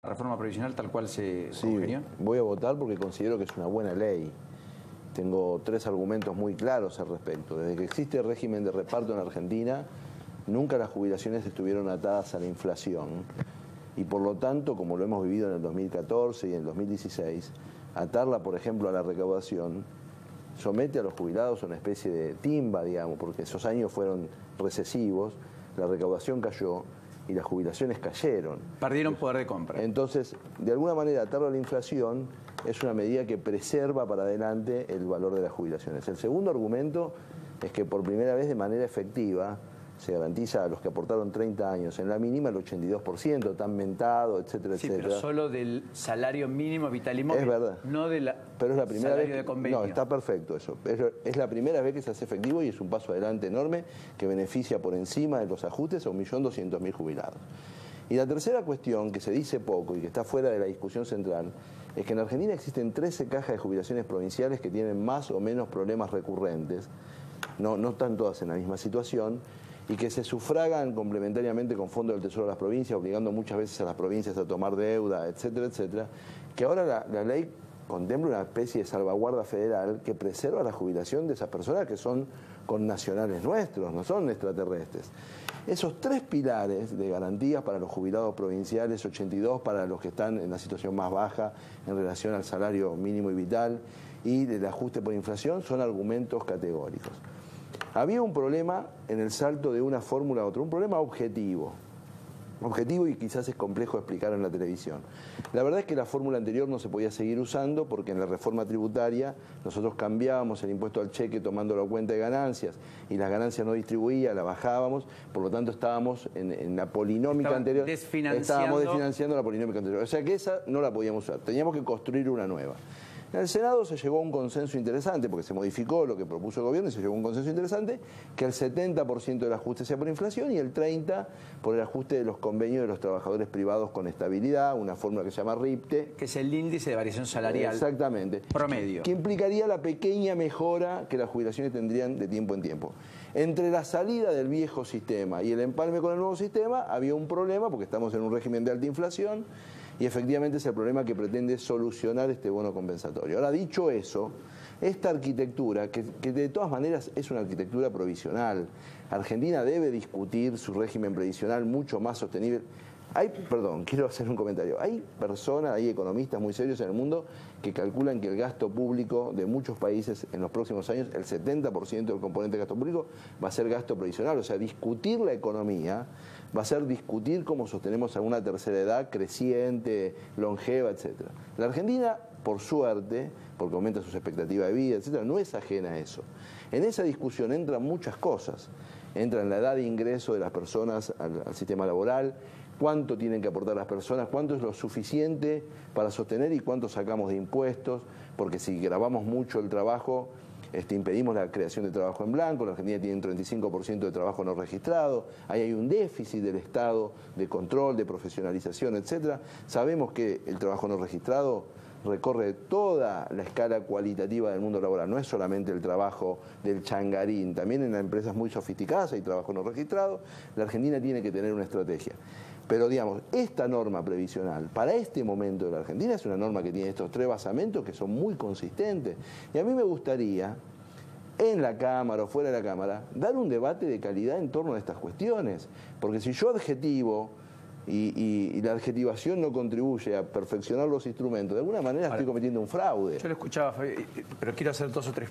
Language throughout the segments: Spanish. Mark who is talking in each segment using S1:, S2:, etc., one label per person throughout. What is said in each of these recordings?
S1: reforma previsional tal cual se
S2: Sí,
S1: congenió?
S2: voy a votar porque considero que es una buena ley. Tengo 3 argumentos muy claros al respecto. Desde que existe el régimen de reparto en Argentina, nunca las jubilaciones estuvieron atadas a la inflación. Y por lo tanto, como lo hemos vivido en el 2014 y en el 2016, atarla, por ejemplo, a la recaudación somete a los jubilados a una especie de timba, digamos, porque esos años fueron recesivos, la recaudación cayó y las jubilaciones cayeron.
S1: Perdieron poder de compra.
S2: Entonces, de alguna manera, atarlo a la inflación es una medida que preserva para adelante el valor de las jubilaciones. El segundo argumento es que por primera vez de manera efectiva se garantiza a los que aportaron 30 años en la mínima el 82%, tan mentado, etcétera,
S1: Sí,
S2: etcétera.
S1: pero solo del salario mínimo vital y móvil.
S2: Es verdad.
S1: No del
S2: Pero es la primera
S1: salario
S2: vez
S1: de convenio.
S2: No, está perfecto eso. Es la primera vez que se hace efectivo y es un paso adelante enorme que beneficia por encima de los ajustes a 1.200.000 jubilados. Y la tercera cuestión, que se dice poco y que está fuera de la discusión central, es que en Argentina existen 13 cajas de jubilaciones provinciales que tienen más o menos problemas recurrentes, no están todas en la misma situación, y que se sufragan complementariamente con fondos del Tesoro de las provincias, obligando muchas veces a las provincias a tomar deuda, etcétera, etcétera, que ahora la ley contempla una especie de salvaguarda federal que preserva la jubilación de esas personas que son connacionales nuestros, no son extraterrestres. Esos 3 pilares de garantías para los jubilados provinciales, 82 para los que están en la situación más baja en relación al salario mínimo y vital, y del ajuste por inflación, son argumentos categóricos. Había un problema en el salto de una fórmula a otra, un problema objetivo y quizás es complejo explicar en la televisión. La verdad es que la fórmula anterior no se podía seguir usando porque en la reforma tributaria nosotros cambiábamos el impuesto al cheque tomando la cuenta de ganancias y las ganancias no distribuía, la bajábamos, por lo tanto estábamos en la polinómica anterior. Estábamos desfinanciando la polinómica anterior. O sea que esa no la podíamos usar, teníamos que construir una nueva. En el Senado se llegó a un consenso interesante, porque se modificó lo que propuso el gobierno y se llegó a un consenso interesante, que el 70% del ajuste sea por inflación y el 30% por el ajuste de los convenios de los trabajadores privados con estabilidad, una fórmula que se llama RIPTE.
S1: Que es el índice de variación salarial.
S2: Exactamente.
S1: Promedio.
S2: Que implicaría la pequeña mejora que las jubilaciones tendrían de tiempo en tiempo. Entre la salida del viejo sistema y el empalme con el nuevo sistema había un problema, porque estamos en un régimen de alta inflación, y efectivamente es el problema que pretende solucionar este bono compensatorio. Ahora, dicho eso, esta arquitectura, que de todas maneras es una arquitectura provisional, Argentina debe discutir su régimen previsional mucho más sostenible. Quiero hacer un comentario. Hay personas, hay economistas muy serios en el mundo que calculan que el gasto público de muchos países en los próximos años, el 70% del componente de gasto público va a ser gasto previsional. O sea, discutir la economía va a ser discutir cómo sostenemos a una tercera edad creciente, longeva, etcétera. La Argentina, por suerte, porque aumenta sus expectativas de vida, etcétera, no es ajena a eso. En esa discusión entran muchas cosas. Entra en la edad de ingreso de las personas al sistema laboral, cuánto tienen que aportar las personas, cuánto es lo suficiente para sostener y cuánto sacamos de impuestos, porque si grabamos mucho el trabajo, impedimos la creación de trabajo en blanco. La Argentina tiene un 35% de trabajo no registrado, ahí hay un déficit del Estado de control, de profesionalización, etcétera. Sabemos que el trabajo no registrado recorre toda la escala cualitativa del mundo laboral, no es solamente el trabajo del changarín, también en las empresas muy sofisticadas hay trabajo no registrado. La Argentina tiene que tener una estrategia. Pero digamos, esta norma previsional para este momento de la Argentina es una norma que tiene estos 3 basamentos que son muy consistentes. Y a mí me gustaría, en la Cámara o fuera de la Cámara, dar un debate de calidad en torno a estas cuestiones. Porque si yo adjetivo y la adjetivación no contribuye a perfeccionar los instrumentos, de alguna manera estoy cometiendo un fraude.
S1: Yo lo escuchaba, pero quiero hacer 2 o 3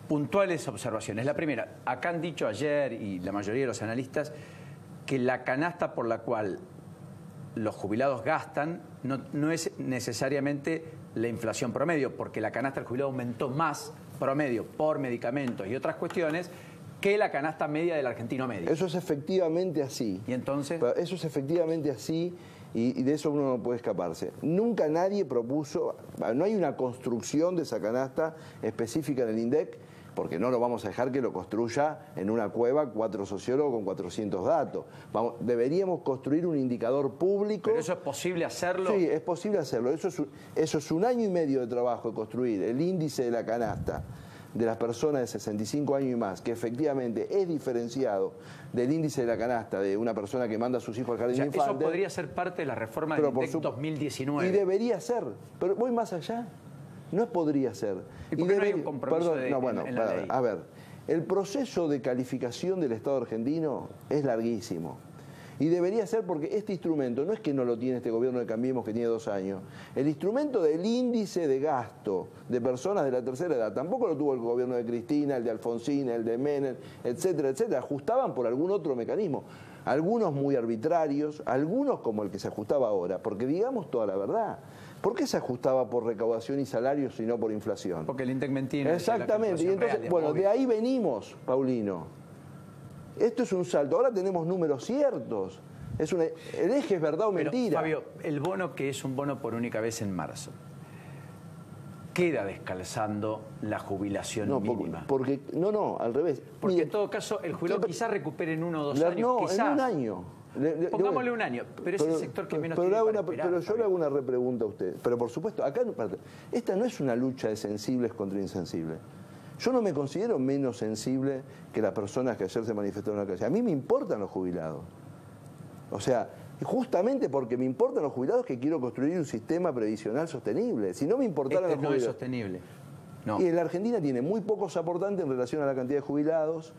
S1: puntuales observaciones. La primera, acá han dicho ayer y la mayoría de los analistas que la canasta por la cual los jubilados gastan no es necesariamente la inflación promedio, porque la canasta del jubilado aumentó más promedio por medicamentos y otras cuestiones que la canasta media del argentino medio.
S2: Eso es efectivamente así.
S1: ¿Y entonces?
S2: Pero eso es efectivamente así y de eso uno no puede escaparse. Nunca nadie propuso, no hay una construcción de esa canasta específica en el INDEC, porque no lo vamos a dejar que lo construya en una cueva 4 sociólogos con 400 datos. Deberíamos construir un indicador público.
S1: ¿Pero eso es posible hacerlo?
S2: Sí, es posible hacerlo. Eso es 1 año y medio de trabajo de construir el índice de la canasta de las personas de 65 años y más, que efectivamente es diferenciado del índice de la canasta de una persona que manda a sus hijos al jardín de infantes.
S1: Eso podría ser parte de la reforma del INDEC 2019.
S2: Y debería ser, pero voy más allá. No podría ser.
S1: ¿Y por qué no hay un compromiso en la ley?
S2: A ver, el proceso de calificación del Estado argentino es larguísimo. Y debería ser porque este instrumento, no es que no lo tiene este gobierno de Cambiemos que tiene 2 años, el instrumento del índice de gasto de personas de la tercera edad, tampoco lo tuvo el gobierno de Cristina, el de Alfonsín, el de Menem, etcétera, etcétera, ajustaban por algún otro mecanismo, algunos muy arbitrarios, algunos como el que se ajustaba ahora, porque digamos toda la verdad, ¿por qué se ajustaba por recaudación y salarios y no por inflación?
S1: Porque el INDEC mentira.
S2: Exactamente, y entonces, real, bueno, de ahí venimos, Paulino. Esto es un salto. Ahora tenemos números ciertos. El eje es verdad o mentira.
S1: Fabio, el bono, que es un bono por única vez en marzo, queda descalzando la jubilación mínima.
S2: No, al revés.
S1: Porque en todo caso, el jubilado quizás recupere en 1 o 2 años.
S2: No,
S1: quizás.
S2: en 1 año.
S1: Pongámosle 1 año, pero es el sector que menos tiene para esperar,
S2: pero yo le hago una repregunta a usted. Pero por supuesto, acá esta no es una lucha de sensibles contra insensibles. Yo no me considero menos sensible que las personas que ayer se manifestaron en la calle. A mí me importan los jubilados. O sea, justamente porque me importan los jubilados que quiero construir un sistema previsional sostenible. Si no me importaran los jubilados...
S1: no es sostenible. No.
S2: Y la Argentina tiene muy pocos aportantes en relación a la cantidad de jubilados.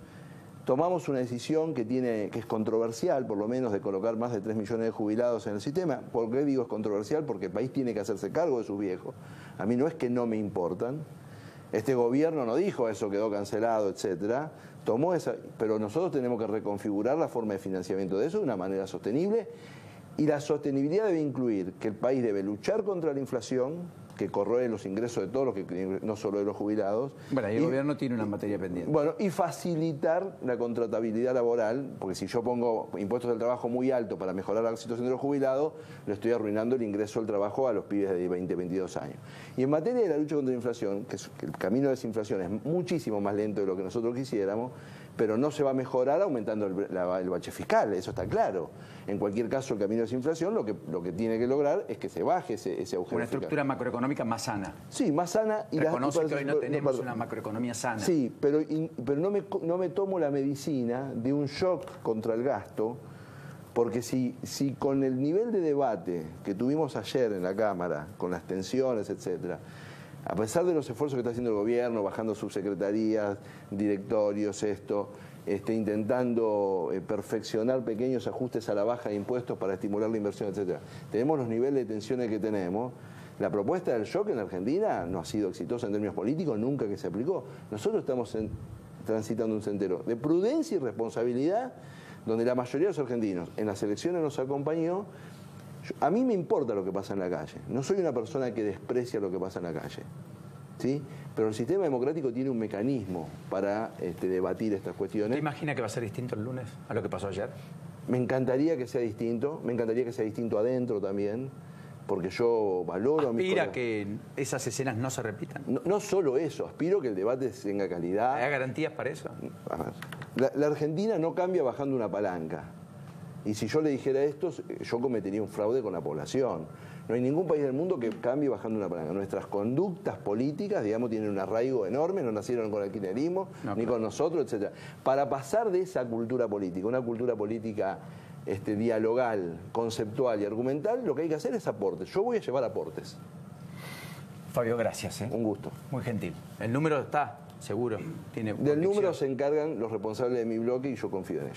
S2: Tomamos una decisión que es controversial, por lo menos, de colocar más de 3 millones de jubilados en el sistema. ¿Por qué digo es controversial? Porque el país tiene que hacerse cargo de sus viejos. A mí no es que no me importan. Este gobierno no dijo eso, quedó cancelado, etcétera. Tomó esa, pero nosotros tenemos que reconfigurar la forma de financiamiento de eso de una manera sostenible. Y la sostenibilidad debe incluir que el país debe luchar contra la inflación, que corroe los ingresos de todos los no solo de los jubilados.
S1: Bueno, y el gobierno tiene una materia pendiente.
S2: Bueno, y facilitar la contratabilidad laboral, porque si yo pongo impuestos del trabajo muy alto para mejorar la situación de los jubilados, le estoy arruinando el ingreso al trabajo a los pibes de 20, 22 años. Y en materia de la lucha contra la inflación, que el camino de desinflación es muchísimo más lento de lo que nosotros quisiéramos, pero no se va a mejorar aumentando el bache fiscal, eso está claro. En cualquier caso, el camino de desinflación lo que tiene que lograr es que se baje ese agujero
S1: una estructura
S2: fiscal.
S1: Macroeconómica más sana.
S2: Sí, más sana.
S1: Reconoce que hoy no tenemos una macroeconomía sana.
S2: Sí, pero no me tomo la medicina de un shock contra el gasto, porque si con el nivel de debate que tuvimos ayer en la Cámara, con las tensiones, etcétera, a pesar de los esfuerzos que está haciendo el gobierno, bajando subsecretarías, directorios, intentando perfeccionar pequeños ajustes a la baja de impuestos para estimular la inversión, etcétera, tenemos los niveles de tensiones que tenemos. La propuesta del shock en la Argentina no ha sido exitosa en términos políticos, nunca que se aplicó. Nosotros estamos transitando un sendero de prudencia y responsabilidad, donde la mayoría de los argentinos en las elecciones nos acompañó. A mí me importa lo que pasa en la calle. No soy una persona que desprecia lo que pasa en la calle, ¿sí? Pero el sistema democrático tiene un mecanismo para debatir estas cuestiones.
S1: ¿Te imaginas que va a ser distinto el lunes a lo que pasó ayer?
S2: Me encantaría que sea distinto. Me encantaría que sea distinto adentro también, porque yo valoro...
S1: ¿Aspira que esas escenas no se repitan?
S2: No solo eso, aspiro que el debate tenga calidad.
S1: ¿Hay garantías para eso?
S2: A ver, la Argentina no cambia bajando una palanca. Y si yo le dijera esto, yo cometería un fraude con la población. No hay ningún país del mundo que cambie bajando una palanca. Nuestras conductas políticas, digamos, tienen un arraigo enorme, no nacieron con el kirchnerismo, ni con nosotros, etc. Para pasar de esa cultura política, una cultura política dialogal, conceptual y argumental, lo que hay que hacer es aportes. Yo voy a llevar aportes.
S1: Fabio, gracias.
S2: Un gusto.
S1: Muy gentil. El número está, seguro.
S2: Del número se encargan los responsables de mi bloque y yo confío en ellos.